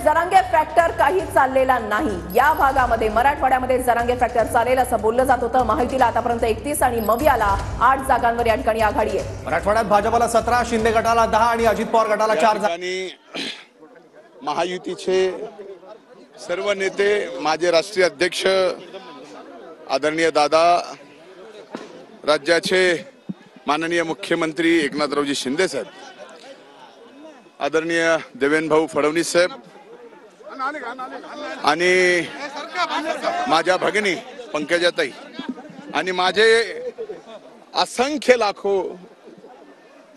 Jarange factor काही चाललेला नाही। या भागामध्ये मराठवाड्यामध्ये जरांगे फॅक्टर चालेल असं बोललं जात होतं। महायुतीला आतापर्यंत 31 आणि मवियाला 8 जागांवर या ठिकाणी आघाडी आहे। मराठवाड्यात भाजपला 17, शिंदे गटाला 10 आणि अजित पवार गटाला 4 जागा। महायुतीचे सर्व नेते, माझे राष्ट्रीय अध्यक्ष आदरणीय दादा, राज्याचे माननीय मुख्यमंत्री एकनाथरावजी शिंदे साहेब, आदरणीय देवेंद्र भाऊ फडणवीस साहेब आणि माझ्या भगिनी पंकजाताई आणि माझे असंख्य लाखो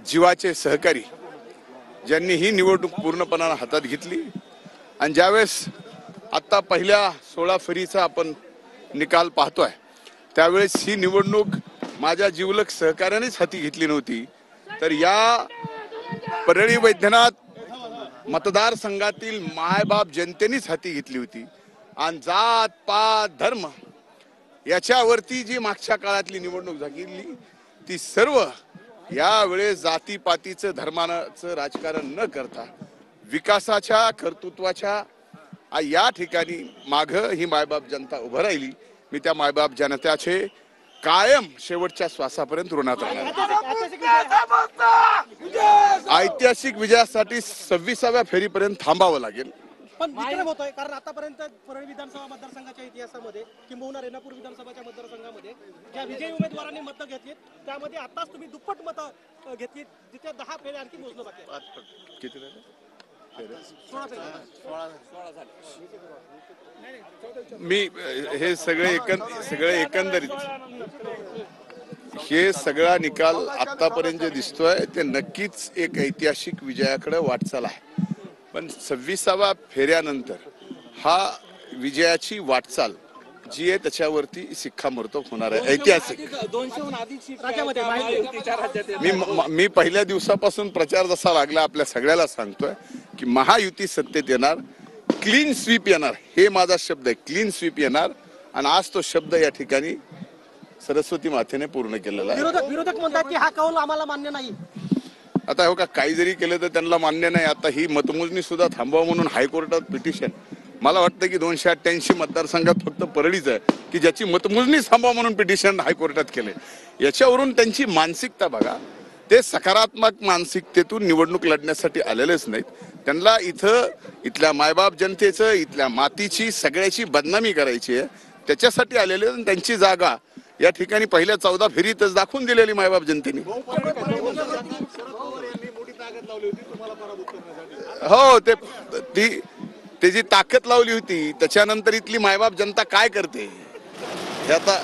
जीवाचे सहकारी ज्यांनी ही निवडणूक पूर्णपणाने हातात घेतली। आणि ज्यावेळेस आता पहिल्या 16 फेरीचा आपण निकाल पाहतोय, त्यावेळेस ही निवडणूक माझ्या जिवलग सहकार्यानेच हाती घेतली नव्हती, तर या परळी वैद्यनाथ मतदारसंघातील मायबाप जनतेनेच हाती घेतली होती। आणि जात पात धर्म याच्यावरती जी मागच्या काळातली निवडणूक झाली, ती सर्व यावेळेस जातीपातीचं धर्माचं राजकारण न करता विकासाच्या कर्तृत्वाच्या या ठिकाणी माग ही मायबाप जनता उभं राहिली। मी त्या मायबाप जनतेचे कायम शेवटच्या श्वासापर्यंत ऋणात राहणार। ऐतिहासिक विजयासाठी 26व्या फेरीपर्यंत थांबावं लागेल। पण विक्रम होतोय, कारण आतापर्यंत परळी विधानसभा मतदारसंघाच्या इतिहासामध्ये किंबहुना रेणापूर विधानसभाच्या मतदारसंघामध्ये ज्या विजयी उमेदवारांनी मतं घेतली, त्यामध्ये आताच तुम्ही दुप्पट मतं घेतली, जिथे 10 फेऱ्या आणखी मोजणं बाकी आहे। किती झाले? 16 फेऱ्या। मी हे सगळे एकंदरीत हे सगळा निकाल आतापर्यंत जे दिसतोय ते नक्कीच एक ऐतिहासिक विजयाकडे वाटचाल आहे। पण 26व्या फेऱ्यानंतर हा विजयाची वाटचाल जी आहे त्याच्यावरती शिक्कामोर्तब होणार आहे, ऐतिहासिक। मी पहिल्या दिवसापासून प्रचार जसा लागला आपल्या सगळ्याला सांगतोय की महायुती सत्तेत येणार, क्लीन स्वीप येणार, हे माझा शब्द आहे, क्लीन स्वीप येणार। आणि आज तो शब्द या ठिकाणी सरस्वती मातेने पूर्ण केलेला आहे। विरोधक म्हणतात की हा कौल आम्हाला मान्य नाही। आता हो का, काही जरी केलं तर त्यांना मान्य नाही। आता ही मतमोजणी सुद्धा थांबवा म्हणून हायकोर्टात पिटिशन, मला वाटतं की 288 मतदारसंघात फक्त परळीच आहे की ज्याची मतमोजणी थांबवा म्हणून पिटिशन हायकोर्टात केले। याच्यावरून त्यांची मानसिकता बघा, ते सकारात्मक मानसिकतेतून निवडणूक लढण्यासाठी आलेलेच नाहीत। त्यांना इथल्या मायबाप जनतेचं, इथल्या मातीची सगळ्याची बदनामी करायची आहे, त्याच्यासाठी आलेले। त्यांची जागा या ठिकाणी पहिल्या 14 फेरीतच दाखवून दिलेली मायबाप जनतेने। हो, ते जी ताकद लावली होती, त्याच्यानंतर इथली मायबाप जनता काय करते हे आता